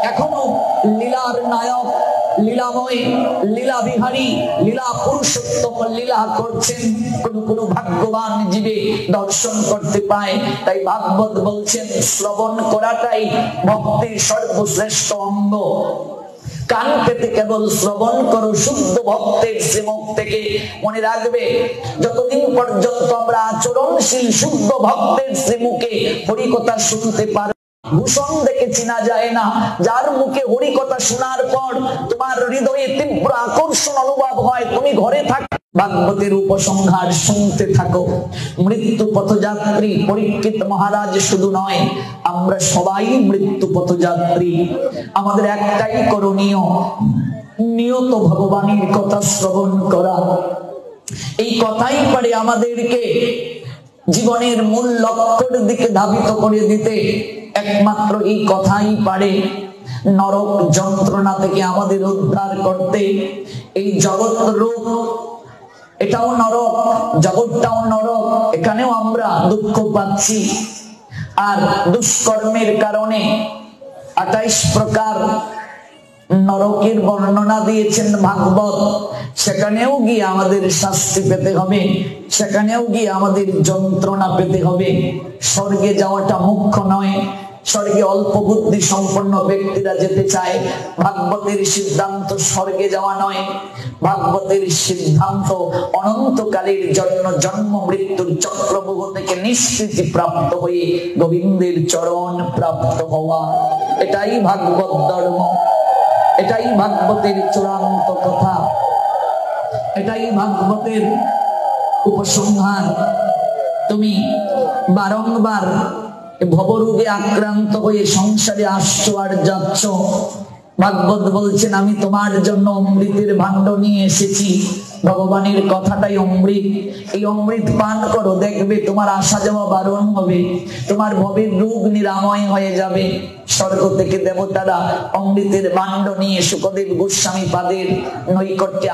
এখনো লীলার নায়ক, লীলাময়, লীলা বিহারী, লীলা পুরুষোত্তম লীলা করছেন কোন কোন ভাগ্যবান জীবে দর্শন করতে পায়। তাই ভাগবত বলছেন শ্রবণ করাটাই ভক্তির সর্বশ্রেষ্ঠ অঙ্গ। কান পেতে কেবল শ্রবণ করো শুদ্ধ ভক্তের শ্রীমুখ থেকে। মনে রাখবে, যতদিন পর্যন্ত আমরা আচরণশীল শুদ্ধ ভক্তের শ্রীমুখে হরিকথা শুনতে পারো, ভূষণ দেখে চেনা যায় না। যার মুখে হরিকথা শোনার পর তোমার হৃদয়ে তীব্র আকর্ষণ অনুভব হয়, তুমি ঘরে থাকো ভাগবতের উপসংহার শুনতে থাকো। মৃত্যু পথযাত্রী পরীক্ষিত মহারাজ শুধু নয়, আমরা সবাই মৃত্যু পথযাত্রী। আমাদের একটাই করণীয়, নিয়ত ভগবানের কথা শ্রবণ করা। এই কথাই পারে আমাদেরকে জীবনের মূল লক্ষ্যের দিকে ধাবিত করে দিতে। একমাত্র এই কথাই পারে নরক যন্ত্রণা থেকে আমাদের উদ্ধার করতে। এই জগৎ রূপ, এটাও নরক, জগৎটাও নরক, এখানেও আমরা দুঃখ পাচ্ছি। আর দুষ্কর্মের কারণে 28 প্রকার নরকের বর্ণনা দিয়েছেন ভাগবত। সেখানেও গিয়ে আমাদের শাস্তি পেতে হবে, সেখানেও গিয়ে আমাদের যন্ত্রণা পেতে হবে। স্বর্গে যাওয়াটা মুখ্য নয়, স্বর্গে অল্প বুদ্ধি সম্পন্ন ব্যক্তিরা যেতে চায়। ভাগবতের সিদ্ধান্ত স্বর্গে যাওয়া নয়, ভাগবতের সিদ্ধান্ত অনন্তকালের জন্য জন্ম মৃত্যুর চক্রব্যূহ থেকে নিষ্কৃতি প্রাপ্ত হয়ে গোবিন্দের চরণ প্রাপ্ত হওয়া। এটাই ভাগবত ধর্ম, এটাই ভাগবতের চূড়ান্ত কথা, এটাই ভাগবতের উপসংহার। তুমি বারংবার ভবরোগে আক্রান্ত হয়ে সংসারে আসছো আর যাচ্ছ, ভাগবত বলছেন আমি তোমার জন্য অমৃতের ভাণ্ড নিয়ে এসেছি। ভগবানের কথাটাই অমৃত। এই অমৃত পান করো, দেখবে তোমার আসা যাওয়া বারণ হবে, তোমার ভবের রোগ নিরাময় হয়ে যাবে। স্বর্গ থেকে দেবতারা অমৃতের ভাণ্ড নিয়ে শুকদেব গোস্বামী পাদের নৈকট্যে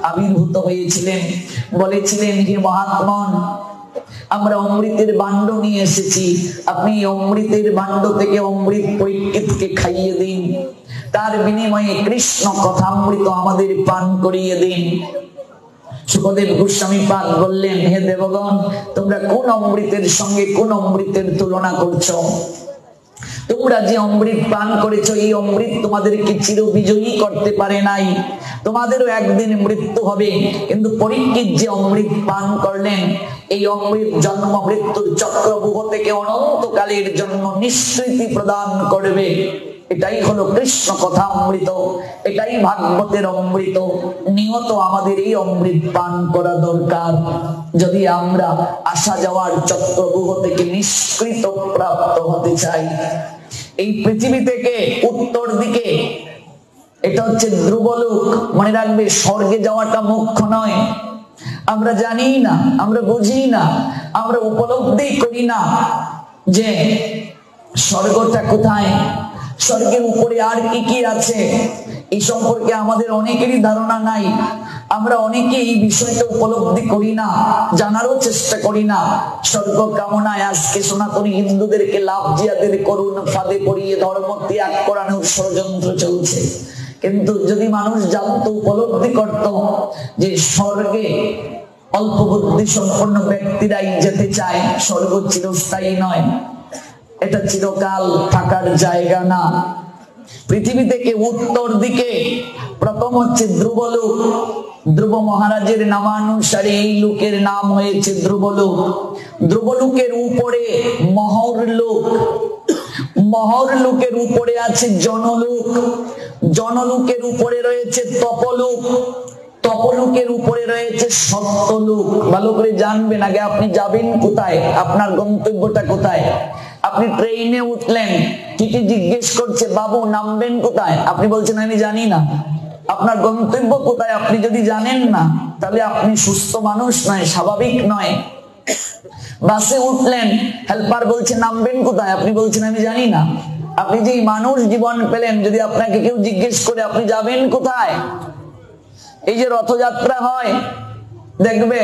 আবির্ভূত হয়েছিলেন। বলেছিলেন, হে মহাত্মন, আমরা অমৃতের ভাণ্ড নিয়ে এসেছি, আপনি অমৃতের ভাণ্ড থেকে অমৃত পরীক্ষিতকে খাইয়ে দিন, তার বিনিময়ে কৃষ্ণ কথামৃত আমাদের পান করিয়ে দিন। শুকদেব গোস্বামী পাদ বললেন, হে দেবগণ, তোমরা কোন অমৃতের সঙ্গে কোন অমৃতের তুলনা করছো? তোমরা যে অমৃত পান করেছো, এই অমৃত তোমাদেরকে চির বিজয়ী করতে পারে নাই। তোমাদেরও একদিন মৃত্যু হবে, কিন্তু পরীক্ষিত যে অমৃত পান করলেন, এই অমৃত জন্ম মৃত্যুর চক্রব্যূহ থেকে অনন্তকালের জন্য নিষ্কৃতি প্রদান করবে। এটাই হলো কৃষ্ণ কথা অমৃত, এটাই ভাগবতের অমৃত। নিয়ত আমাদের এই অমৃত পান করা দরকার, যদি আমরা আসা যাওয়ার চক্রব্যূহ থেকে নিষ্কৃত প্রাপ্ত হতে চাই। এই পৃথিবী থেকে উত্তর দিকে, এটা হচ্ছে ধ্রুবলোক। মনে রাখবে, স্বর্গে যাওয়াটা মুখ্য নয়। আমরা জানি না, আমরা বুঝি না, আমরা উপলব্ধি করি না যে স্বর্গটা কোথায়, স্বর্গের উপরে আর কি কি আছে, এই সম্পর্কে আমাদের অনেকেরই ধারণা নাই। আমরা অনেকে এই বিষয়টা উপলব্ধি করি না, জানারও চেষ্টা করি না। স্বর্গ কামনায় আজকে সনাতনী হিন্দুদেরকে লাভ জিয়াদের করুণ ফাঁদে পড়িয়ে ধর্ম ত্যাগ করানোর ষড়যন্ত্র চলছে। কিন্তু যদি মানুষ জানতো, উপলব্ধি করত যে স্বর্গে অল্প বুদ্ধি সম্পন্ন ব্যক্তিরাই যেতে চায়, স্বর্গ চিরস্থায়ী নয়, এটা চিরকাল থাকার জায়গা না। পৃথিবী থেকে উত্তর দিকে প্রথম হচ্ছে ধ্রুবলোক। ধ্রুব মহারাজের নামানুসারে এই লোকের নাম হয়েছে ধ্রুবলোক। ধ্রুবলোকের উপরে মহরলোক, মহরলোকের উপরে আছে জনলোক, জনলোকের উপরে রয়েছে তপলোক, তপলোকের উপরে রয়েছে সত্যলোক। ভালো করে জানবেন, আগে আপনি যাবেন কোথায়, আপনার গন্তব্যটা কোথায়। আপনি ট্রেনে উঠলেন, টিটি জিজ্ঞেস করছে, বাবু নামবেন কোথায়? আপনি বলছেন আমি জানি না। আপনার গন্তব্য কোথায় আপনি যদি জানেন না, তাহলে আপনি সুস্থ মানুষ নয়, স্বাভাবিক নয়। বাসে উঠলেন, হেল্পার বলছে নামবেন কোথায়, আপনি বলছেন আমি জানি না। আপনি যে মানুষ জীবন পেলেন, যদি আপনাকে কেউ জিজ্ঞেস করে আপনি যাবেন কোথায়। এই যে রথযাত্রা হয়, দেখবে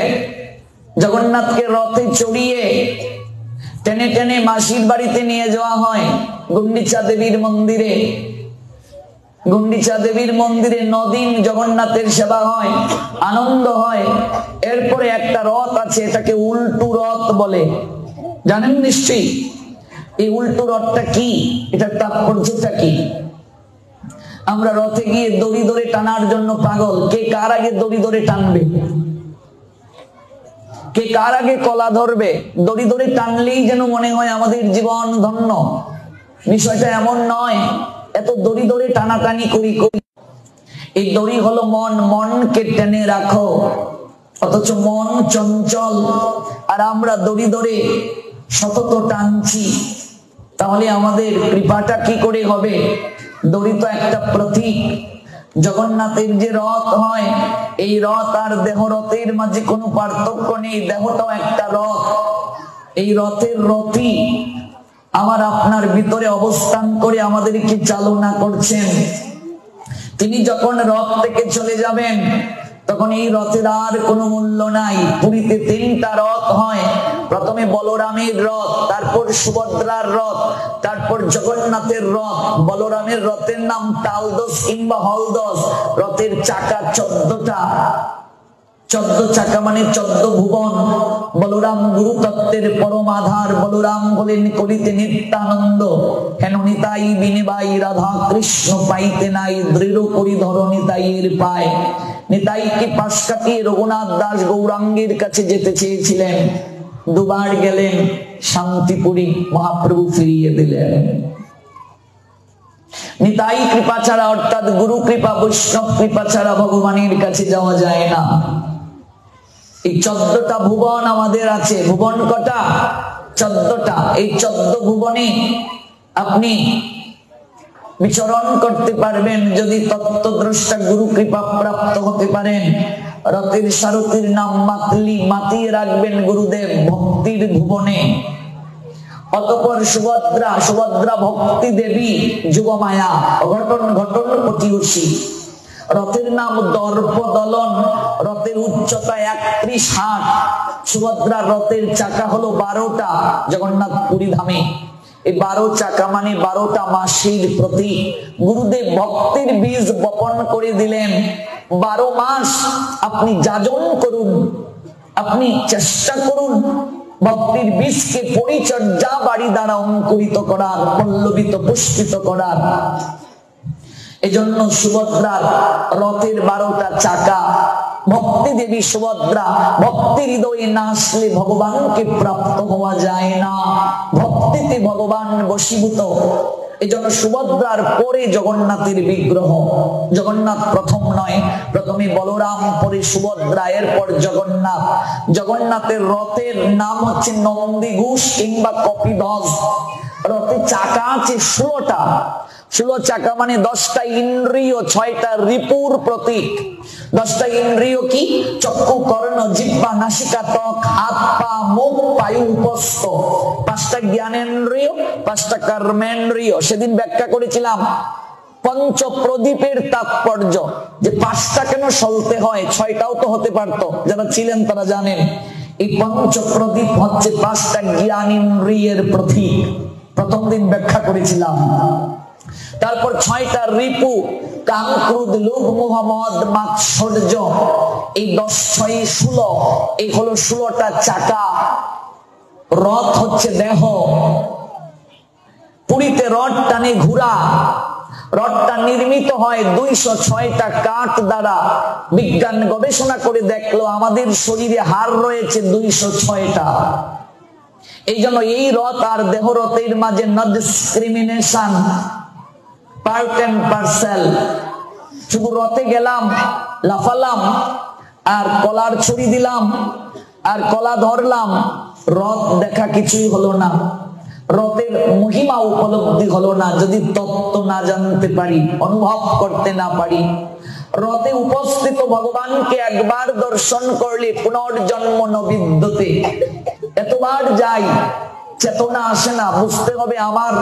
জগন্নাথকে রথে চড়িয়ে টেনে টেনে মাসির বাড়িতে নিয়ে যাওয়া হয়, গুন্ডিচা দেবীর মন্দিরে। গুন্ডিচা দেবীর মন্দিরে 9 দিন জগন্নাথের সেবা হয়, আনন্দ হয়। এরপরে একটা রথ আছে, এটাকে উল্টু রথ বলে, জানেন নিশ্চয়ই। এই উল্টু রথটা কি, এটার তাৎপর্যটা কি? আমরা রথে গিয়ে দড়ি ধরে টানার জন্য পাগল। কে কার আগে দড়ি ধরে টানবে? কে কার আগে কলা ধরবে? দড়ি ধরে টানলেই যেন মনে হয় আমাদের জীবন ধন্য। বিষয়টা এমন নয়। এত দড়ি ধরে টানাটানি করি। এই দড়ি হলো মন, মনকে টেনে রাখো। অথচ মন চঞ্চল, আর আমরা দড়ি ধরে সতত টানছি। তাহলে আমাদের কৃপাটা কি করে হবে? দড়ি তো একটা প্রতীক। জগন্নাথের যে রথ হয়, এই রথ আর দেহ রথের মাঝে কোনো পার্থক্য নেই। দেহটাও একটা রথ। এই রথের রথই আমার আপনার ভিতরে অবস্থান করে আমাদেরকে চালনা করছেন। তিনি যখন রথ থেকে চলে যাবেন, তখন এই রথের আর কোনো মূল্য নাই। পুরীতে 3টা রথ হয়। প্রথমে বলরামের রথ, তারপর সুভদ্রার রথ, তারপর জগন্নাথের রথ। বলরামের রথের নাম তালদোষ কিংবা হলদোষ। রথের চাকা 14টা। 14 চাকা মানে 14 ভুবন। বলরাম গুরু তত্ত্বের পরম আধার। বলরাম বলেন করিতে নিত্যানন্দ, হেন নিতাই বিনিবাই রাধা কৃষ্ণ পাইতে নাই, দৃঢ় করি ধর নিতাইয়ের পায়। নিতাইকে পাশ কাটিয়ে রঘুনাথ দাস গৌরাঙ্গের কাছে যেতে চেয়েছিলেন। 2 বার গেলেন, শান্তিপুরী মহাপ্রভু ফিরিয়ে দিলেন। নিতাই কৃপা ছাড়া, অর্থাৎ গুরু কৃপা বৈষ্ণব কৃপা ছাড়া ভগবানের কাছে যাওয়া যায় না। এই 14টা ভুবন আমাদের আছে। ভুবন কটা? 14টা। এই 14 ভুবনে আপনি বিচরণ করতে পারবেন যদি তত্ত্বদ্রষ্টা গুরু কৃপা প্রাপ্ত হতে পারেন। রথের সারথীর নাম মাতলি, মাতিয়ে রাখবেন গুরুদেব ভক্তির ভুবনে। অতঃপর সুভদ্রা, সুভদ্রা ভক্তি দেবী যুগমায়া, অঘটন ঘটন পতিয়সী। রথের নাম দর্পদলন। রথের উচ্চতা 31 হাত। সুভদ্রার রথের চাকা হলো 12টা জগন্নাথ পুরী ধামে। এই 12 চাকা মানে 12টা মাসের প্রতীক। গুরুদেব ভক্তির বীজ বপন করে দিলেন। 12 মাস আপনি যাজন করুন, আপনি চেষ্টা করুন ভক্তির বীজকে পরিচর্যা বাড়ি দ্বারা অঙ্কুরিত করার, পল্লবিত পুষ্পিত করার। এজন্য সুভদ্রার রথের 12টা চাকা। ভক্তি দেবী সুভদ্রা, ভক্তি হৃদয়ে না আসলে ভগবানকে প্রাপ্ত হওয়া যায় না। ভক্তিতে ভগবান বশীভূত। এজন্য সুভদ্রার পরে জগন্নাথের বিগ্রহ। জগন্নাথ প্রথম নয়, প্রথমে বলরাম, পরে সুভদ্রা, এরপর জগন্নাথ। জগন্নাথের রথের নাম হচ্ছে নন্দীঘোষ কিংবা কপিধ্বজ। রথে চাকা আছে 16টা। 16 চাকা মানে 10টা ইন্দ্রিয়, 6টা রিপুর প্রতীক। 10টা ইন্দ্রিয় কি? চক্ষু, কর্ণ, জিহ্বা, নাসিকা, ত্বক, হাত, পা, মুখ, পায়ু, উপস্থ। 5টা জ্ঞানেন্দ্রিয়, 5টা কর্মেন্দ্রিয়। সেদিন ব্যাখ্যা করেছিলাম পঞ্চপ্রদীপের তাৎপর্য, যে 5টা কেন সলতে হয়, 6টাও তো হতে পারতো। যারা ছিলেন তারা জানেন। এই পঞ্চপ্রদীপ হচ্ছে 5টা জ্ঞানেন্দ্রিয়ের প্রতীক। প্রথম দিন ব্যাখ্যা করেছিলাম। তারপর 6টা রিপু, কাম, ক্রোধ, লোভ, মোহ, মদ, মাৎসর্য। এই 10, 6, 16। এই হলো 16টা চাকা। রথ হচ্ছে দেহ। পুরীতে রথ টানে ঘোড়া। রথটা নির্মিত হয় 206টা কাঠ দ্বারা। বিজ্ঞান গবেষণা করে দেখলো আমাদের শরীরে হাড় রয়েছে 206টা। এই জন্য এই রথ আর দেহ রথের মাঝে no discrimination, part and parcel. শুধু রথে গেলাম, লাফালাম আর কলার ছড়ি দিলাম আর কলা ধরলাম, রথ দেখা কিছুই হলো না। রথের মহিমা উপলব্ধি হলো না যদি তত্ত্ব না জানতে পারি, অনুভব করতে না পারি। রথে উপস্থিত ভগবানকে একবার দর্শন করলে পুনর্জন্ম ন বিদ্যতে। এতবার যাই, চেতনা আসে না। বুঝতে হবে আমার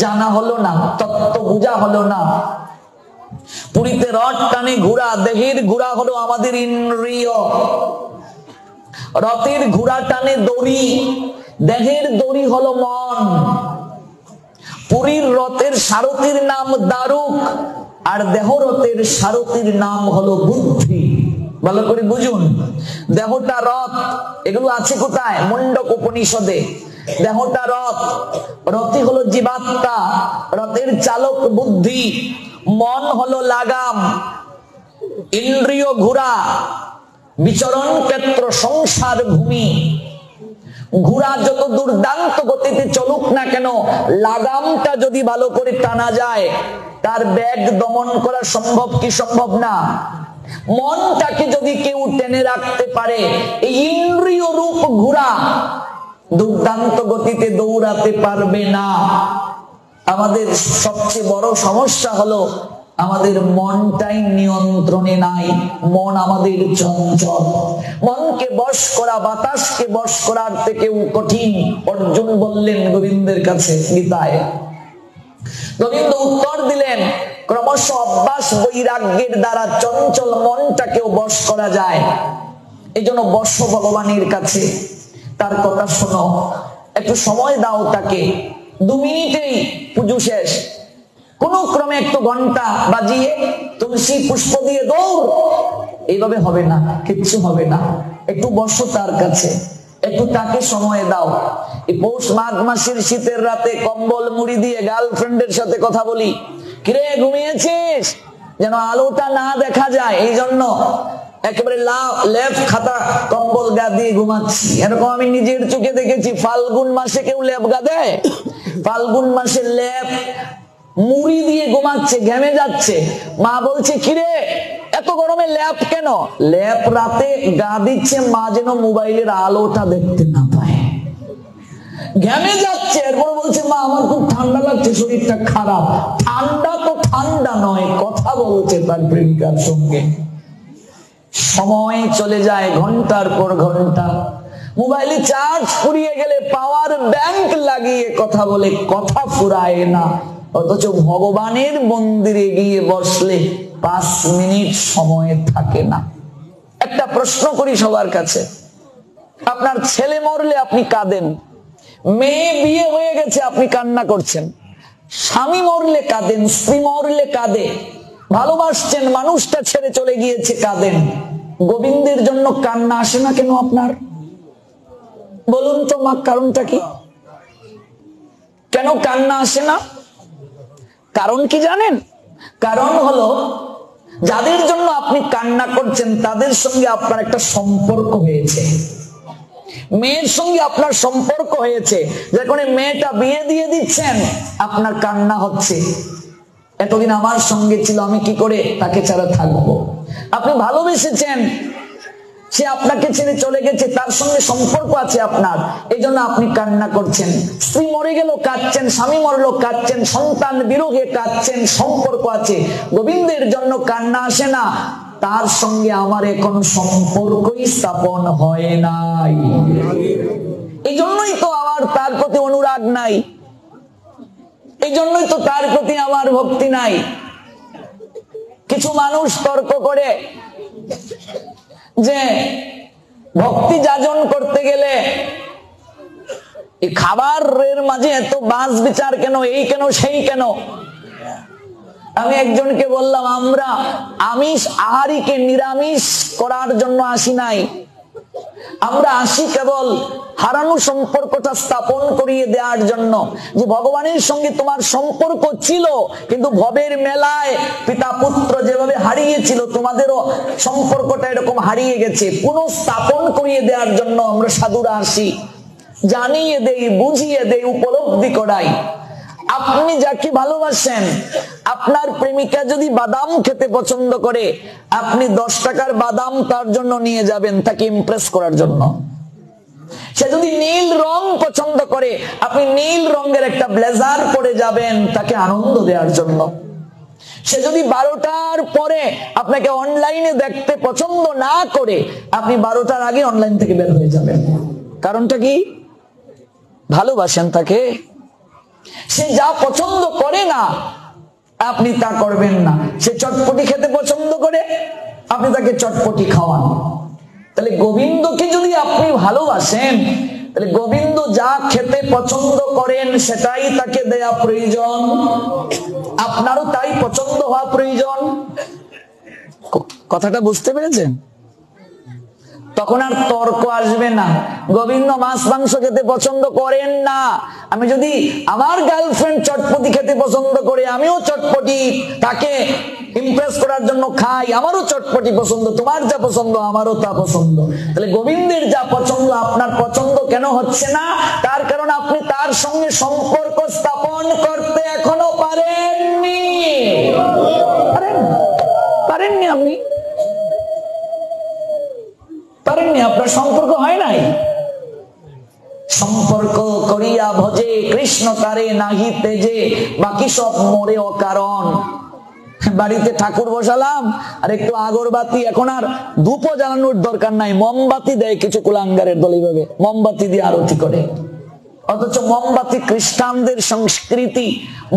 জানা হলো না, তত্ত্ব বোঝা হলো না। পুরীতে রথ টানে ঘোড়া। দেহের ঘোড়া হলো আমাদের ইন্দ্রিয়। রথের ঘোড়া টানে দড়ি। দেহের দড়ি হলো মন। পুরীর রথের সারথীর নাম দারুক, আর দেহরথের সারথীর নাম হলো বুদ্ধি। ভালো করে বুঝুন, দেহটা রথ, এগুলো আছে কোথায়? মুন্ডক উপনিষদে। দেহটা রথ, রথই হলো জীবাত্মা, রথের চালক বুদ্ধি, মন হলো লাগাম, ইন্দ্রিয় ঘোড়া, বিচরণ ক্ষেত্র সংসার ভূমি। ঘোড়া যত দুর্দান্ত গতিতে চলুক না কেন, লাগামটা যদি ভালো করে টানা যায়, তার বেগ দমন করা সম্ভব কি সম্ভব না? মনটাকে যদি কেউ টেনে রাখতে পারে, এই ইন্দ্রিয় রূপ ঘোড়া দুর্দান্ত গতিতে দৌড়াতে পারবে না। আমাদের সবচেয়ে বড় সমস্যা হলো আমাদের মনটাই নিয়ন্ত্রণে নাই। মন আমাদের চঞ্চল। মনকে বশ করা বাতাসকে বশ করার থেকেও কঠিন। অর্জুন বললেন গোবিন্দের কাছে গীতায়, গোবিন্দ উত্তর দিলেন, ক্রমশ অভ্যাস বৈরাগ্যের দ্বারা চঞ্চল মনটাকেও বশ করা যায়। এই জন্য বশ ভগবানের কাছে, তার কথা শোনো, একটু সময় দাও তাকে, 2 মিনিটেই পুজো শেষ। কোন ক্রমে একটু ঘন্টা বাজিয়ে তুলসী পুষ্প দিয়ে দৌড়, এইভাবে হবে না, কিচ্ছু হবে না। একটু বসো তার কাছে, একটু তাকে সময় দাও। এই পৌষ মাঘ মাসের শীতের রাতে কম্বল মুড়ি দিয়ে গার্লফ্রেন্ডের সাথে কথা বলি, কিরে ঘুমিয়েছিস, যেন আলোটা না দেখা যায়, এই জন্য একেবারে লেপ খাতা কম্বল গা দিয়ে ঘুমাচ্ছি। এরকম আমি নিজের চোখে দেখেছি। ফাল্গুন মাসে কেউ লেপ গা দেয়? ফাল্গুন মাসে লেপ মুড়ি দিয়ে ঘুমাচ্ছে, ঘেমে যাচ্ছে। মা বলছে, কিরে এত গরমে ল্যাপ কেন? ল্যাপ রাতে গা দিচ্ছে মা যেন মোবাইলের আলোটা দেখতে না পায়। ঘেমে যাচ্ছে, এরপর বলছে, মা আমার খুব ঠান্ডা লাগছে, শরীরটা খারাপ। ঠান্ডা তো ঠান্ডা নয়, কথা বলছে তার প্রেমিকার সঙ্গে। সময় চলে যায় ঘন্টার পর ঘন্টা। মোবাইলে চার্জ ফুরিয়ে গেলে পাওয়ার ব্যাংক লাগিয়ে কথা বলে, কথা ফুরায় না। অথচ ভগবানের মন্দিরে গিয়ে বসলে 5 মিনিট সময় থাকে না। একটা প্রশ্ন করি সবার কাছে, আপনার ছেলে মরলে আপনি কাঁদেন, মেয়ে বিয়ে হয়ে গেছে আপনি কান্না করছেন, স্বামী মরলে কাঁদেন, স্ত্রী মরলে কাঁদে, ভালোবাসছেন মানুষটা ছেড়ে চলে গিয়েছে কাঁদেন। গোবিন্দের জন্য কান্না আসে না কেন আপনার? বলুন তো মা, কারণটা কি? কেন কান্না আসে না? কারণ কি জানেন? কারণ হলো, যাদের জন্য আপনি কান্না করছেন তাদের সঙ্গে আপনার একটা সম্পর্ক হয়েছে। মেয়ের সঙ্গে আপনার সম্পর্ক হয়েছে, যখন মেয়েটা বিয়ে দিয়ে দিচ্ছেন আপনার কান্না হচ্ছে, এতদিন আমার সঙ্গে ছিল, আমি কি করে তাকে ছাড়া থাকবো। আপনি ভালোবেসেছেন, সে আপনাকে ছেড়ে চলে গেছে, তার সঙ্গে সম্পর্ক আছে আপনার, এই জন্য আপনি কান্না করছেন। স্ত্রী মরে গেল কাঁদছেন, স্বামী মরলো কাঁদছেন, সন্তান বিরহে কাঁদছেন, সম্পর্ক আছে। গোবিন্দের জন্য কান্না আসে না, তার সঙ্গে আমার এখনো সম্পর্কই স্থাপন হয় নাই। এই জন্যই তো আমার তার প্রতি অনুরাগ নাই, এই জন্যই তো তার প্রতি আমার ভক্তি নাই। কিছু মানুষ তর্ক করে যে ভক্তি যাজন করতে গেলে এই খাবারের মাঝে এত বাঁশ বিচার কেন, এই কেন সেই কেন। আমি একজনকে বললাম, আমরা আমিষ আহারীকে নিরামিষ করার জন্য আসি নাই, আমরা আসি কেবল হারানো সম্পর্কটা স্থাপন করিয়ে দেওয়ার জন্য। যে ভগবানের সঙ্গে তোমার সম্পর্ক ছিল, কিন্তু ভবের মেলায় পিতা পুত্র যেভাবে হারিয়েছিল, তোমাদেরও সম্পর্কটা এরকম হারিয়ে গেছে, পুনঃস্থাপন করিয়ে দেওয়ার জন্য আমরা সাধুরা আসি, জানিয়ে দেই, বুঝিয়ে দেই, উপলব্ধি করাই। আপনি যাকে ভালোবাসেন, আপনার প্রেমিকা যদি বাদাম খেতে পছন্দ করে, আপনি 10 টাকার বাদাম তার জন্য নিয়ে যাবেন, তাকে ইমপ্রেস করার জন্য। সে যদি নীল রং পছন্দ করে, আপনি নীল রঙের একটা ব্লেজার পরে যাবেন, তাকে আনন্দ দেওয়ার জন্য। সে যদি 12টার পরে আপনাকে অনলাইনে দেখতে পছন্দ না করে, আপনি 12টার আগে অনলাইন থেকে বের হয়ে যাবেন। কারণটা কি? ভালোবাসেন তাকে। সে যা পছন্দ করে না, আপনি তা করবেন না। সে চটপটি খেতে পছন্দ করে, আপনি তাকে চটপটি খাওয়ান। তাহলে গোবিন্দকে যদি আপনি ভালোবাসেন, তাহলে গোবিন্দ যা খেতে পছন্দ করেন সেটাই তাকে দেয়া প্রয়োজন, আপনারও তাই পছন্দ হওয়া প্রয়োজন। কথাটা বুঝতে পেরেছেন? তখন আর তর্ক আসবে না। গোবিন্দ মাছ মাংস খেতে পছন্দ করেন না, আমি যদি আমার গার্লফ্রেন্ড চটপটি খেতে পছন্দ করে আমিও চটপটি তাকে ইমপ্রেস করার জন্য খাই, আমারও চটপটি পছন্দ, তোমার যা পছন্দ আমারও তা পছন্দ। তাহলে গোবিন্দের যা পছন্দ আপনার পছন্দ কেন হচ্ছে না? তার কারণ আপনি তার সঙ্গে সম্পর্ক স্থাপন করতে এখনো পারেননি। পারেননি, আপনি পারেননি, আপনার সম্পর্ক হয় নাই। সম্পর্ক করিয়া ভজে কৃষ্ণ তারে নাহি তেজে, বাকি সব মরে অকারণ। বাড়িতে ঠাকুর বসালাম আর একটু আগরবাতি, এখন আর ধূপও জ্বালানোর দরকার নাই, মোমবাতি দেয় কিছু কুলাঙ্গারের দল, এইভাবে মোমবাতি দিয়ে আরতি করে। অথচ মোমবাতি খ্রিস্টানদের সংস্কৃতি।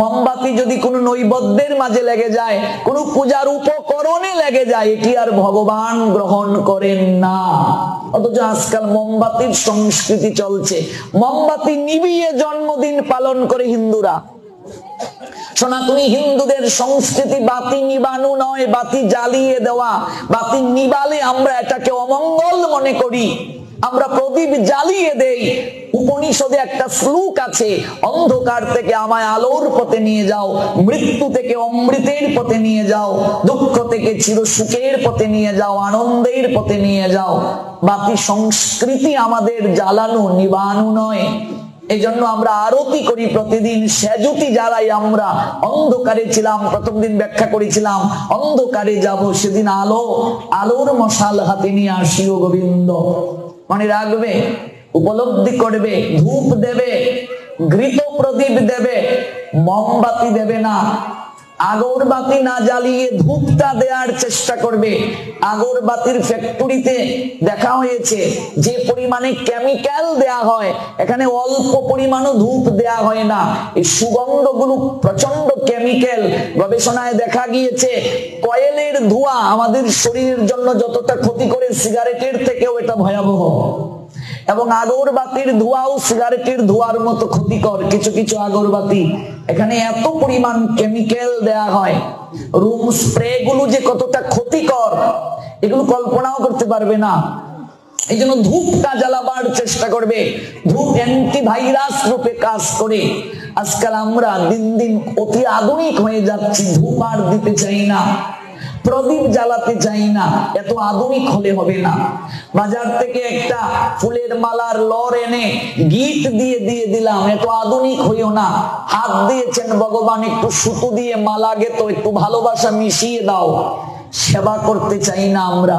মোমবাতি যদি কোনো নৈবেদ্যের মাঝে লেগে যায়, কোনো পূজার উপকরণে লেগে যায়, এটি আর ভগবান গ্রহণ করেন না। অথচ আজকাল মোমবাতির সংস্কৃতি চলছে, মোমবাতি নিভিয়ে জন্মদিন পালন করে হিন্দুরা। সনাতনী হিন্দুদের সংস্কৃতি বাতি নিবানো নয়, বাতি জ্বালিয়ে দেওয়া। বাতি নিবালে আমরা এটাকে অমঙ্গল মনে করি, আমরা প্রদীপ জ্বালিয়ে দেই। উপনিষদে একটা শ্লোক আছে, অন্ধকার থেকে আমায় আলোর পথে নিয়ে যাও, মৃত্যু থেকে অমৃতের পথে নিয়ে যাও, দুঃখ থেকে চির সুখের পথে নিয়ে যাও, আনন্দের পথে নিয়ে যাও। বাতি সংস্কৃতি আমাদের জ্বালানো নিবানো নয়। এই জন্য আমরা আরতি করি প্রতিদিন, সেজুতি জ্বালাই। আমরা অন্ধকারে ছিলাম, প্রথম দিন ব্যাখ্যা করেছিলাম, অন্ধকারে যাব সেদিন আলো, আলোর মশাল হাতে নিয়ে আসিও গোবিন্দ। মনে রাখবে, উপলব্ধি করবে, ধূপ দেবে, ঘৃত প্রদীপ দেবে, মোমবাতি দেবে না। আগরবাতি না জ্বালিয়ে ধূপটা দেওয়ার চেষ্টা করবে। আগরবাতির ফ্যাক্টরিতে দেখা হয়েছে যে পরিমাণে কেমিক্যাল দেয়া হয়, এখানে অল্প পরিমাণও ধূপ দেয়া হয় না। এই সুগন্ধগুলো প্রচন্ড কেমিক্যাল। গবেষণায় দেখা গিয়েছে কয়েলের ধোঁয়া আমাদের শরীরের জন্য যতটা ক্ষতি করে, সিগারেটের থেকেও এটা ভয়াবহ। এবং আগরবাতির ধোঁয়াও সিগারেটের ধোঁয়ার মতো ক্ষতিকর। কিছু কিছু আগরবাতি এখানে এত পরিমাণ কেমিক্যাল দেয়া হয়, রুম স্প্রে গুলো যে কতটা ক্ষতিকর এগুলো কল্পনাও করতে পারবে না। এই জন্য ধূপটা জ্বালাবার চেষ্টা করবে। ধূপ অ্যান্টিভাইরাস রূপে কাজ করে। আজকাল আমরা দিন দিন অতি আধুনিক হয়ে যাচ্ছি, ধূপ আর দিতে চাই না, প্রদীপ জ্বালাতে চাই না। এত আধুনিক হলে হবে না। বাজার থেকে একটা ফুলের মালার লর এনে গিট দিয়ে দিয়ে দিলাম, এত আধুনিক হইও না। হাত দিয়েছেন ভগবান, একটু সুতো দিয়ে মালা গেতো, একটু ভালোবাসা মিশিয়ে দাও। সেবা করতে চাই না আমরা,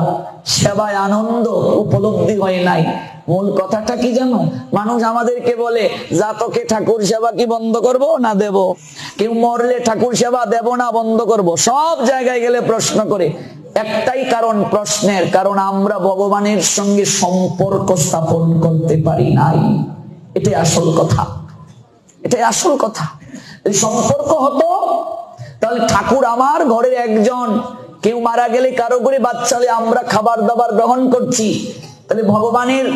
সেবায় আনন্দ উপলব্ধি হয় নাই। মূল কথাটা কি জানো? মানুষ আমাদেরকে বলে জাতকে ঠাকুর সেবা কি বন্ধ করব না দেব, কেউ মরলে ঠাকুর সেবা দেব না বন্ধ করব, সব জায়গায় গেলে প্রশ্ন করে। একটাই কারণ প্রশ্নের, কারণ আমরা ভগবানের সঙ্গে সম্পর্ক স্থাপন করতে পারি নাই। এটাই আসল কথা, এটাই আসল কথা। এই সম্পর্ক হতো তাহলে ঠাকুর আমার ঘরের একজন, কেউ মারা গেলে কারো করে বাচ্চা হলে আমরা খাবার দাবার গ্রহণ করছি, তাহলে ভগবানের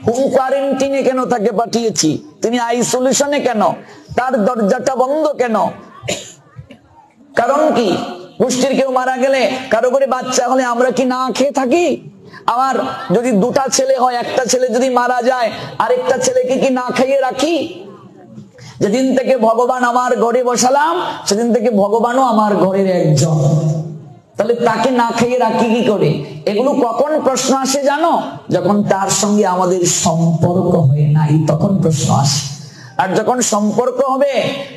হোম কোয়ারেন্টিনে কেন তাকে পাঠিয়েছি? তিনি আইসোলেশনে কেন? তার দরজাটা বন্ধ কেন? কারণ কি? গোষ্ঠীর কেউ মারা গেলে কারো করে বাচ্চা হলে আমরা কি না খেয়ে থাকি? আমার যদি দুটা ছেলে হয়, একটা ছেলে যদি মারা যায় আরেকটা ছেলেকে কি না খাইয়ে রাখি? যেদিন থেকে ভগবান আমার ঘরে বসালাম সেদিন থেকে ভগবানও আমার ঘরের একজন, তাহলে তাকে না খাইয়ে রাখি কি করে? এগুলো কখন প্রশ্ন আসে জানো? যখন তার সঙ্গে আমাদের সম্পর্ক হয় নাই, তখন প্রশ্ন আসে। আর যখন সম্পর্ক হবে,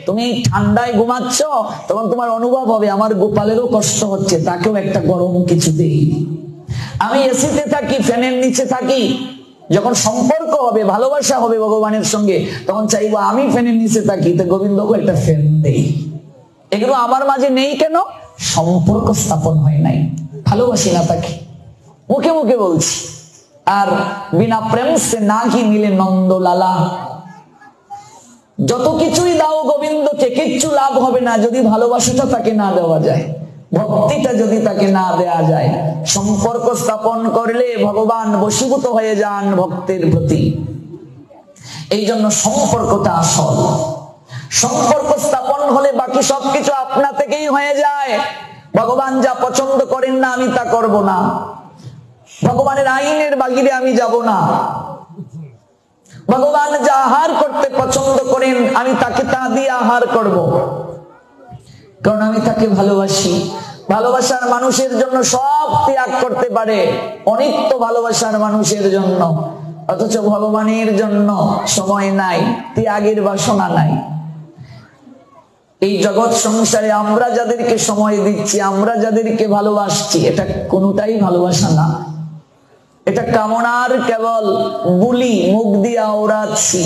তুমি ঠান্ডায় ঘুমাচ্ছ, তখন তোমার অনুভব হবে আমার গোপালেরও কষ্ট হচ্ছে, তাকেও একটা গরম কিছু দেই। আমি এসিতে থাকি, ফ্যানের নিচে থাকি, যখন সম্পর্ক হবে, ভালোবাসা হবে ভগবানের সঙ্গে, তখন চাইবো আমি ফ্যানের নিচে থাকি, তো গোবিন্দকে একটা ফ্যান দেই। এগুলো আমার মাঝে নেই কেন? সম্পর্ক স্থাপন হয় নাই, ভালোবাসি না তাকে, মুখে মুখে বলছি। আর বিনা প্রেম সে না কি মিলে নন্দ লালা। যত কিছুই দাও গোবিন্দকে, কিচ্ছু লাভ হবে না যদি ভালোবাসাটা তাকে না দেওয়া যায়, ভক্তিটা যদি তাকে না দেয়া যায়। সম্পর্ক স্থাপন করলে ভগবান বশীভূত হয়ে যান ভক্তের প্রতি। এই জন্য সম্পর্কটা আসল। সম্পর্ক স্থাপন হলে বাকি সবকিছু আপনা থেকেই হয়ে যায়। ভগবান যা পছন্দ করেন না আমি তা করব না, ভগবানের আইনের বাহিরে আমি যাব না। ভগবান যা আহার করতে পছন্দ করেন আমি তাকে তা দিয়ে আহার করব, কারণ আমি তাকে ভালোবাসি। ভালোবাসার মানুষের জন্য সব ত্যাগ করতে পারে, অনেক তো ভালোবাসার মানুষের জন্য, অথচ ভগবানের জন্য সময় নাই, ত্যাগের বাসনা নাই। এই জগৎ সংসারে আমরা যাদেরকে সময় দিচ্ছি, আমরা যাদেরকে ভালোবাসছি, এটা কোনোটাই ভালোবাসা না, এটা কামনার কেবল বুলি, মুখ দিয়া ওড়াচ্ছি।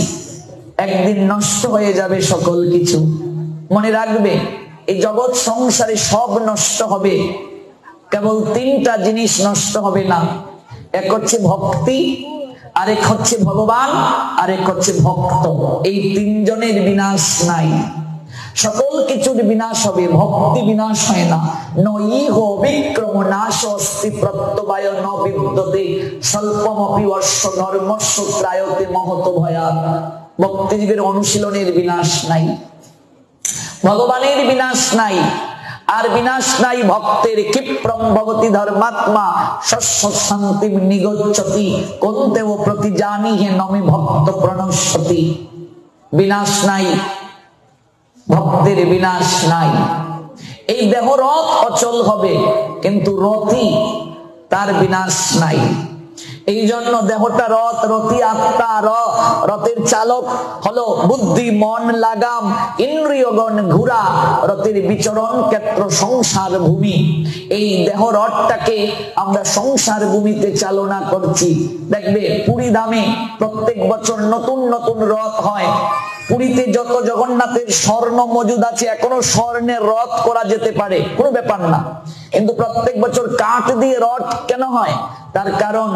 একদিন নষ্ট হয়ে যাবে সকল কিছু। মনে রাখবে, এই জগৎ সংসারে সব নষ্ট হবে, কেবল তিনটা জিনিস নষ্ট হবে না। এক হচ্ছে ভক্তি, আরেক হচ্ছে ভগবান, আরেক হচ্ছে ভক্ত। এই তিনজনের বিনাশ নাই। সকল কিছুর বিনাশ হবে, ভক্তি বিনাশ হয় না। নইহ বিক্রম নাশ অস্তি প্রত্যবায় ন বিদ্যতে স্বল্পমপি অশ্ব ধর্মস্য ত্রায়তে মহত ভয়াৎ। ভক্তিজীবের অনুশীলনের বিনাশ নাই, ভগবানের বিনাশ নাই, আর বিনাশ নাই ভক্তের। ক্ষিপ্রম ভবতি ধর্মাত্মা শস্য শান্তি নিগচ্ছতি কোন্তেও প্রতি জানি হে নমে ভক্ত প্রণশ্যতি। বিনাশ নাই, ভক্তের বিনাশ নাই। এই দেহ রথ অচল হবে, কিন্তু রথই তার বিনাশ নাই। এই জন্য দেহটা রথ, রথি আত্মা। রথের চালক হলো বুদ্ধি, মন, লাগাম, ইন্দ্রিয়গণ, ঘোড়া। রথের বিচরণ ক্ষেত্র সংসার ভূমি। এই দেহ রথটাকে আমরা সংসার ভূমিতে চালনা করছি। দেখবে পুরী ধামে প্রত্যেক বছর নতুন নতুন রথ হয়। পুরীতে যত জগন্নাথের স্বর্ণ মজুদ আছে, এখনো স্বর্ণের রথ করা যেতে পারে, কোনো ব্যাপার না। কিন্তু প্রত্যেক বছর কাঠ দিয়ে রথ কেন হয়? তার কারণ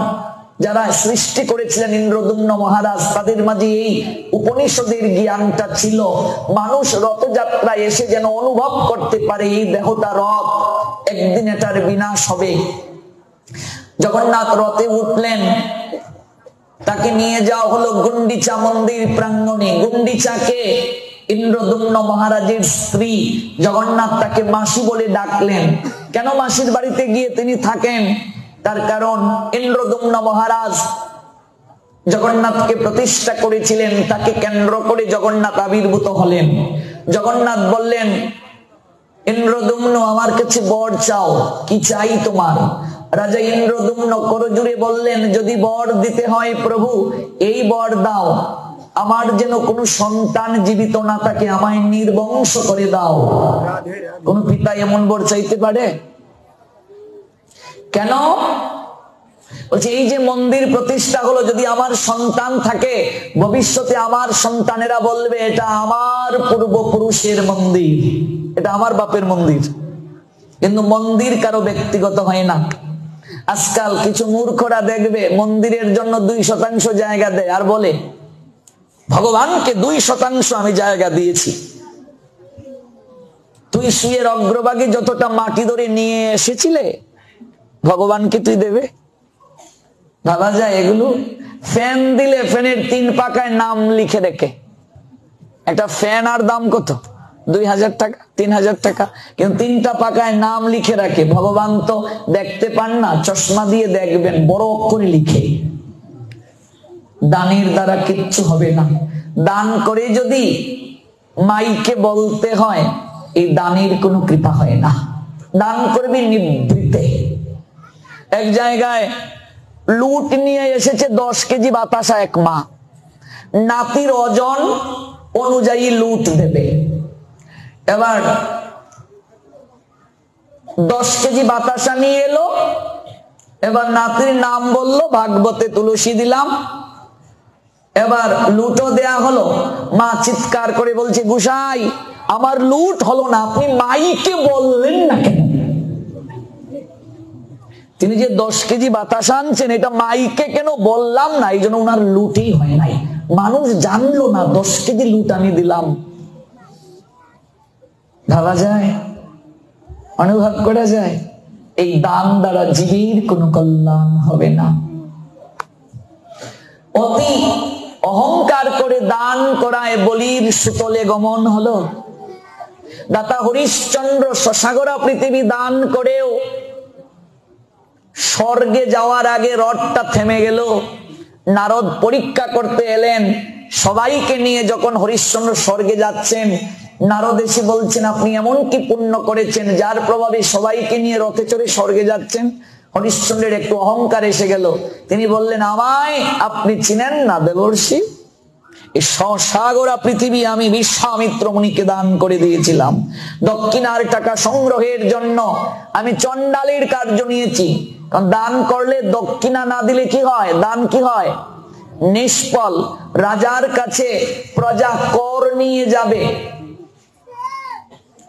যারা সৃষ্টি করেছিলেন ইন্দ্রদুম্ন মহারাজ, তাদের মাঝে এই উপনিষদের জ্ঞানটা ছিল। মানুষ রথযাত্রায় এসে যেন অনুভব করতে পারে এই দেহটা রথ, একদিন এটার বিনাশ হবে। জগন্নাথ রথে উঠলেন, তাকে নিয়ে যাওয়া হলো গুন্ডিচা মন্দির প্রাঙ্গণে। গুন্ডিচাকে ইন্দ্রদুম্ন মহারাজের স্ত্রী, জগন্নাথ তাকে মাসি বলে ডাকলেন। কেন মাসির বাড়িতে গিয়ে তিনি থাকেন? তার কারণ ইন্দ্রদুম্ন মহারাজ জগন্নাথকে প্রতিষ্ঠা করেছিলেন, তাকে কেন্দ্র করে জগন্নাথ আবির্ভূত হলেন। জগন্নাথ বললেন, ইন্দ্রদুম্ন আমার কাছে বর চাও, কি চাই তোমার? রাজা ইন্দ্রদুম্ন করজুড়ে বললেন, যদি বর দিতে হয় প্রভু, এই বর দাও, আমার যেন কোনো সন্তান জীবিত না থাকে, আমায় নির্বংশ করে দাও। কোন পিতা এমন বর চাইতে পারে? কেন? বলছে, এই যে মন্দির প্রতিষ্ঠা হলো, যদি আমার সন্তান থাকে, ভবিষ্যতে আমার সন্তানেরা বলবে এটা আমার পূর্বপুরুষের মন্দির, এটা আমার বাপের মন্দির। কিন্তু মন্দির কারো ব্যক্তিগত হয় না। আজকাল কিছু মূর্খরা দেখবে মন্দিরের জন্য 2% জায়গা দেয়, আর বলে ভগবানকে 2% আমি জায়গা দিয়েছি। তুই শুয়ের অগ্রভাগে যতটা মাটি ধরে নিয়ে এসেছিলে, ভগবানকে তুই দেবে? ভাবা যায় এগুলো? ফ্যান দিলে ফ্যানের 3 পাকায় নাম লিখে রেখে, একটা ফ্যান আর দাম কত? 2000 টাকা, 3000 টাকা, কিন্তু 3টা পাকায় নাম লিখে রাখে। ভগবান তো দেখতে পান না, চশমা দিয়ে দেখবেন, বড় অক্ষরে লিখে। দানের দ্বারা কিচ্ছু হবে না। দান করে যদি মাইকে বলতে হয়, এই দানের কোনো কৃপা হয় না। দান করবি নিভৃতে। এক জায়গায় লুট নিয়ে এসেছে 10 কেজি বাতাসা এক মা। নাতির ওজন অনুযায়ী লুট দেবে। এবার 10 কেজি বাতাসা নিয়ে এলো। এবার নাতির নাম বললো, ভাগবতে তুলসী দিলাম। এবার লুটও দেয়া হলো। মা চিৎকার করে বলছে, গোসাই আমার লুট হলো না, আপনি মাইকে বললেন না কেন? তিনি যে 10 কেজি বাতাসা আনছেন, এটা মাইকে কেন বললাম না, এই জন্য ওনার লুটই হয় নাই। মানুষ জানলো না 10 কেজি লুট আমি দিলাম। ভাবা যায়? অনুভব করা যায়? এই দান দ্বারা জীবের কোনো কল্যাণ হবে না। অতি অহংকার দান করায় বলির সুতলে গমন হলো। দাতা হরিশ্চন্দ্র শশাগরা পৃথিবী দান করেও স্বর্গে যাওয়ার আগে রথটা থেমে গেল। নারদ পরীক্ষা করতে এলেন, সবাইকে নিয়ে যখন হরিশ্চন্দ্র স্বর্গে যাচ্ছেন, নারদ এসে বলছেন আপনি এমন কি পুণ্য করেছেন যার প্রভাবে সবাইকে নিয়ে রথে চড়ে স্বর্গে যাচ্ছেন। হরিশ্চন্দ্রের একটু অহংকার এসে গেল, তিনি বললেন আমায় আপনি চিনেন না দেবর্ষি, এই সাগরা পৃথিবী আমি বিশ্বামিত্র মুনিকে দান করে দিয়েছিলাম। দক্ষিণার টাকা সংগ্রহের জন্য আমি চণ্ডালের কার্য নিয়েছি, কারণ দান করলে দক্ষিণা না দিলে কি হয়, দান কি হয়, নিষ্ফল। রাজার কাছে প্রজা কর নিয়ে যাবে,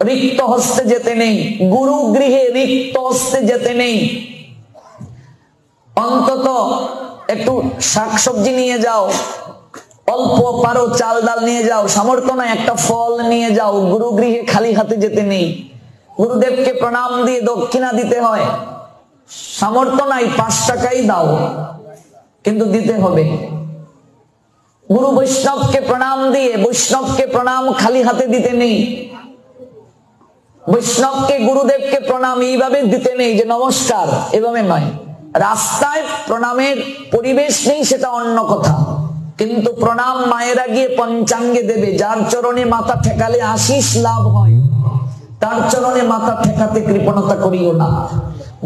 রিক্ত হস্তে যেতে নেই, গুরু গৃহে রিক্ত হস্তে যেতে নেই। অন্তত একটু শাকসবজি নিয়ে যাও, অল্প পারো চাল ডাল নিয়ে যাও, সামর্থ্য না একটা ফল নিয়ে যাও, গুরু গৃহে খালি হাতে যেতে নেই। গুরুদেবকে প্রণাম দিয়ে দক্ষিণা দিতে হয়, সামর্থ্য নাই 5 টাকাই দাও, কিন্তু দিতে হবে। গুরু বৈষ্ণবকে প্রণাম দিয়ে, বৈষ্ণবকে প্রণাম খালি হাতে দিতে নেই। বৈষ্ণবকে গুরুদেবকে প্রণাম এইভাবে দিতে নেই যে নমস্কার, এভাবে নয়। রাস্তায় প্রণামের পরিবেশ নেই সেটা অন্য কথা, কিন্তু প্রণাম মায়েরা গিয়ে পঞ্চাঙ্গে দেবে। যার চরণে মাথা ঠেকালে আশিস লাভ হয়, তার চরণে মাথা ঠেকাতে কৃপণতা করিও না।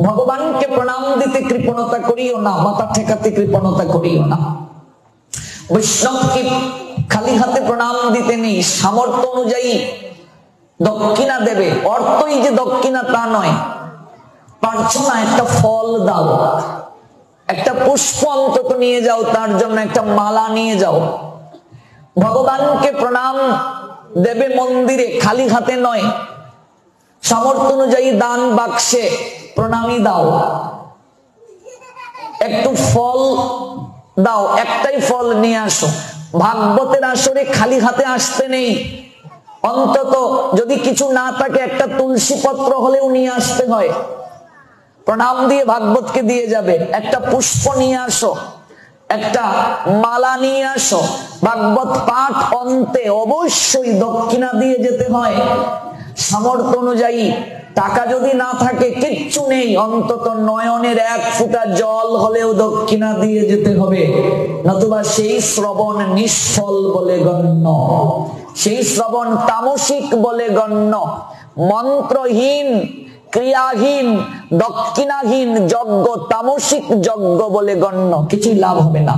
ভগবানকে প্রণাম দিতে কৃপণতা করিও না, মাথা ঠেকাতে কৃপণতা করিও না। বৈষ্ণবকে খালি হাতে প্রণাম দিতে নেই, সামর্থ্য অনুযায়ী দক্ষিণা দেবে। অর্থই যে দক্ষিণা তা নয়, পারছো না একটা ফল দাও, একটা পুষ্প অন্তত নিয়ে যাও, তার জন্য একটা মালা নিয়ে যাও। ভগবানকে প্রণাম দেবে মন্দিরে, খালি হাতে নয়, সামর্থ্য অনুযায়ী দান বাক্সে প্রণামী দাও, একটু ফল দাও, একটাই ফল নিয়ে আসো। ভাগবতের আসরে খালি হাতে আসতে নেই, অন্তত যদি কিছু না থাকে একটা তুলসী পত্র হলেও নিয়ে আসতে হয়। প্রণাম দিয়ে ভাগবতকে দিয়ে যাবে, একটা পুষ্প নিয়ে আসো, একটা মালা নিয়ে আসো। ভাগবত পাঠ অন্তে অবশ্যই দক্ষিণা দিয়ে যেতে হয় সামর্থ্য অনুযায়ী। টাকা যদি না থাকে কিচ্ছু নেই, অন্তত নয়নের 1 ফোঁটা জল হলেও দক্ষিণা দিয়ে যেতে হবে, নতুবা সেই শ্রবণ নিষ্ফল বলে গণ্য, সেই শ্রবণ তামসিক বলে গণ্য। মন্ত্রহীন, ক্রিয়াহীন, দক্ষিণাহীন যজ্ঞ তামসিক যজ্ঞ বলে গণ্য, কিছুই লাভ হবে না।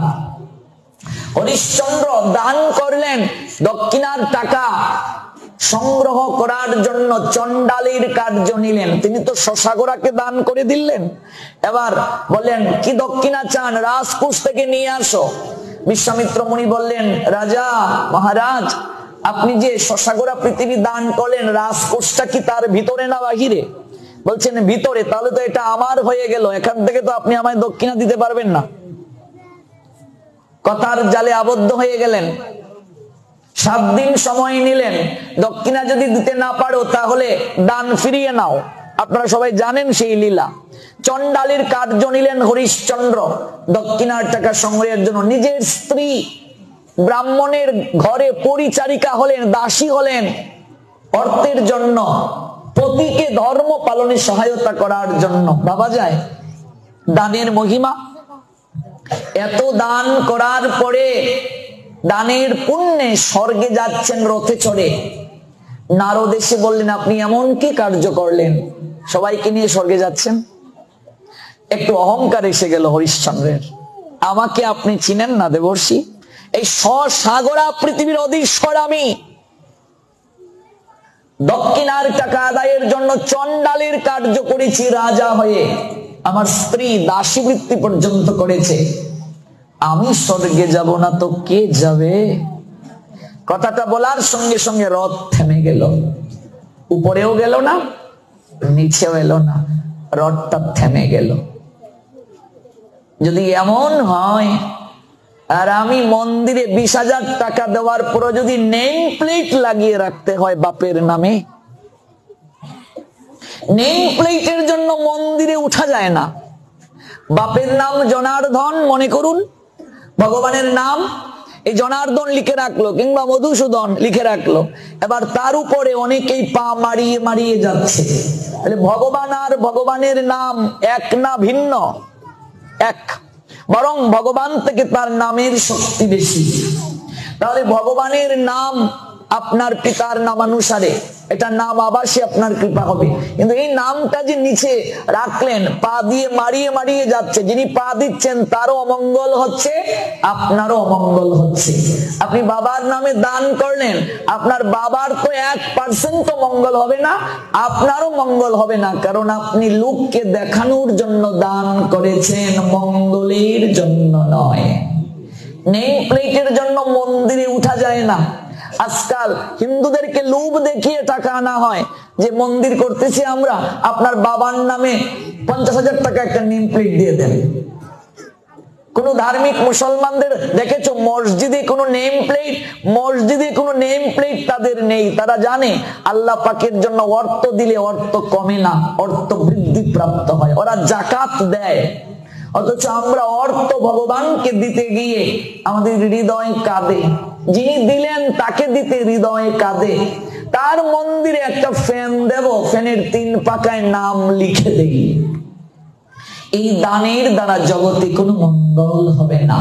হরিশ্চন্দ্র দান করলেন, দক্ষিণার টাকা সংগ্রহ করার জন্য চণ্ডালের কার্য নিলেন। তিনি তো শশাগোরাকে দান করে দিলেন, এবার বলেন কি দক্ষিণা চান, রাজকুশ থেকে নিয়ে আসো। বিশ্বামিত্র মুনি বললেন রাজা মহারাজ, আপনি যে শশাগোরা পৃথিবী দান করলেন, রাজকুশটা কি তার ভিতরে না বাহিরে? বলছেন ভিতরে। তাহলে তো এটা আমার হয়ে গেল, এখান থেকে তো আপনি আমায় দক্ষিণা দিতে পারবেন না। কথার জালে আবদ্ধ হয়ে গেলেন। 7 দিন সময় নিলেন, দক্ষিণা যদি দিতে না পারো তাহলে দান ফিরিয়ে নাও। আপনারা সবাই জানেন সেই লীলা। চণ্ডালের কার্য নিলেন হরিশ্চন্দ্র দক্ষিণার টাকা সংগ্রহের জন্য। নিজের স্ত্রী ব্রাহ্মণের ঘরে পরিচারিকা হলেন, দাসী হলেন অর্থের জন্য, পতিকে ধর্ম পালনে সহায়তা করার জন্য। ভাবা যায় দানের মহিমা। এত দান করার পরে দানের পুণ্যে স্বর্গে যাচ্ছেন রথে চড়ে। নারদ এসে বললেন আপনি এমন কি কার্য করলেন, সবাইকে নিয়ে স্বর্গে যাচ্ছেন? একটু অহংকার এসে গেল হরিশ্চন্দ্রের। আমাকে আপনি চিনেন না দেবর্ষি? এই সাগরা পৃথিবীর অধীশ্বর আমি। দক্ষিণার টাকা আদায়ের জন্য চণ্ডালের কার্য করেছি রাজা হয়ে, আমার স্ত্রী দাসী বৃত্তি পর্যন্ত করেছে। আমি স্বর্গে যাব না তো কে যাবে? কথাটা বলার সঙ্গে সঙ্গে রথ থেমে গেল। উপরেও গেল না, নিচেও এলো না, রথটা থেমে গেল। যদি এমন হয় আর আমি মন্দিরে 20,000 টাকা দেওয়ার পর যদি নেম প্লেট লাগিয়ে রাখতে হয় বাপের নামে, নেম প্লেটের জন্য মন্দিরে উঠা যায় না। বাপের নাম জনার্দন মনে করুন, ভগবানের নাম, এই জনার্দন লিখে রাখলো কিংবা মধুসূদন লিখে রাখলো, এবার তার উপরে অনেকেই পা মারিয়ে মারিয়ে যাচ্ছে। তাহলে ভগবান আর ভগবানের নাম এক না ভিন্ন? এক, বরং ভগবান থেকে তার নামের শক্তি বেশি। তাহলে ভগবানের নাম আপনার পিতার নামানুসারে এটা নাম আবাসে আপনার কৃপা হবে, কিন্তু এই নামটা যে নিচে রাখলেন, পা দিয়ে মারিয়ে মারিয়ে যাচ্ছে, যিনি পা দিচ্ছেন তারও অমঙ্গল হচ্ছে, আপনারও অমঙ্গল হচ্ছে। আপনি বাবার নামে দান করলেন, আপনার বাবার তো 1% মঙ্গল হবে না, আপনারও মঙ্গল হবে না, কারণ আপনি লোককে দেখানোর জন্য দান করেছেন, মঙ্গলের জন্য নয়। নেম প্লেটের জন্য মন্দিরে উঠা যায় না। আজকাল হিন্দুদেরকে লোভ দেখিয়ে টাকা আনা হয় যে মন্দির করতেছি আমরা, আপনার বাবার নামে 50,000 টাকা একটা নেম প্লেট দিয়ে দেন। কোন ধার্মিক মুসলমানদের দেখেছো মসজিদে কোনো নেম প্লেট? মসজিদে কোনো নেম প্লেট তাদের নেই। তারা জানে আল্লাহ পাকের জন্য অর্থ দিলে অর্থ কমে না, অর্থ বৃদ্ধি প্রাপ্ত হয়। ওরা জাকাত দেয়, অথচ আমরা অর্থ ভগবানকে দিতে গিয়ে আমাদের হৃদয় কাঁদে। যিনি দিলেন তাকে দিতে হৃদয় কাঁদে। তার মন্দিরে একটা ফ্যান দেব, ফ্যানের 3 পাকায় নাম লিখে দেই। এই দানের দ্বারা জগতে কোনো মঙ্গল হবে না।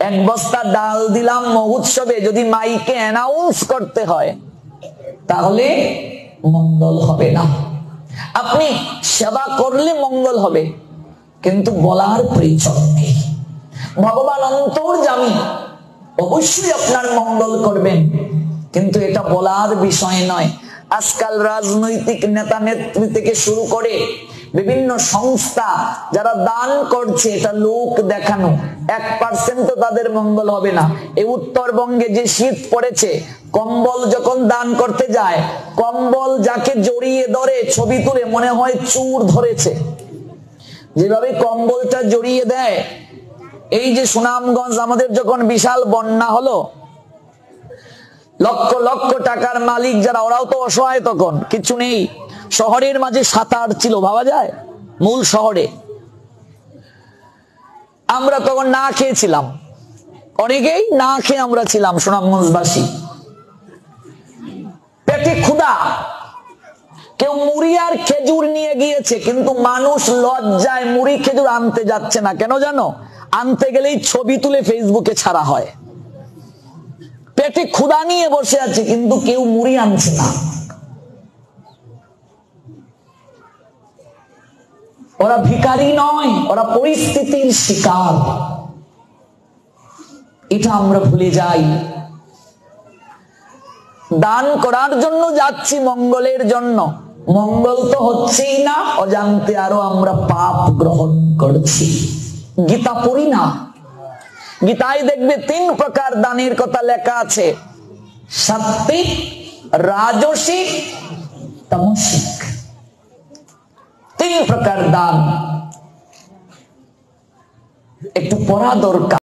1 বস্তা ডাল দিলাম মহোৎসবে, যদি মাইকে অ্যানাউন্স করতে হয় তাহলে মঙ্গল হবে না। আপনি সেবা করলে মঙ্গল হবে, কিন্তু বলার প্রয়োজন নেই। ভগবান অন্তর্যামী, অবশ্যই আপনার মঙ্গল করবেন, কিন্তু এটা বলার বিষয় নয়। আজকাল রাজনৈতিক নেতা নেত্রী থেকে শুরু করে বিভিন্ন সংস্থা যারা দান করছে, এটা লোক দেখানো, 1% তো তাদের মঙ্গল হবে না। এই উত্তরবঙ্গে যে শীত পড়েছে, কম্বল যখন দান করতে যায়, কম্বল যাকে জড়িয়ে ধরে ছবি তুলে মনে হয় চুর ধরেছে, যেভাবে কম্বলটা জড়িয়ে দেয়। এই যে সুনামগঞ্জ আমাদের যখন বিশাল বন্যা হলো, লক্ষ লক্ষ টাকার মালিক যারা, ওরাও তো অসহায়, তখন কিছু নেই, শহরের মাঝে সাঁতার ছিল, ভাবা যায়, মূল শহরে। আমরা তখন না খেয়েছিলাম, অনেকেই না খেয়ে আমরা ছিলাম সুনামগঞ্জবাসী, পেটে ক্ষুধা। কেউ মুড়ি আর খেজুর নিয়ে গিয়েছে, কিন্তু মানুষ লজ্জায় মুড়ি খেজুর আনতে যাচ্ছে না। কেন জানো? আনতে গেলেই ছবি তুলে ফেসবুকে ছাড়া হয়। পেটে ক্ষুধা নিয়ে বসে আছে, কিন্তু কেউ মুড়ি আনছে না। ওরা ভিখারি নয়, ওরা পরিস্থিতির শিকার। এটা আমরা ভুলে যাই। দান করার জন্য যাচ্ছি, মঙ্গলের জন্য, মঙ্গল তো হচ্ছেই না, অজান্তে আরো আমরা পাপ গ্রহণ করছি। গীতা পড়ি না, গীতায় দেখবে 3 প্রকার দানের কথা লেখা আছে, সাত্বিক, রাজসিক, তামসিক। 3 প্রকার দান একটু পড়া দরকার।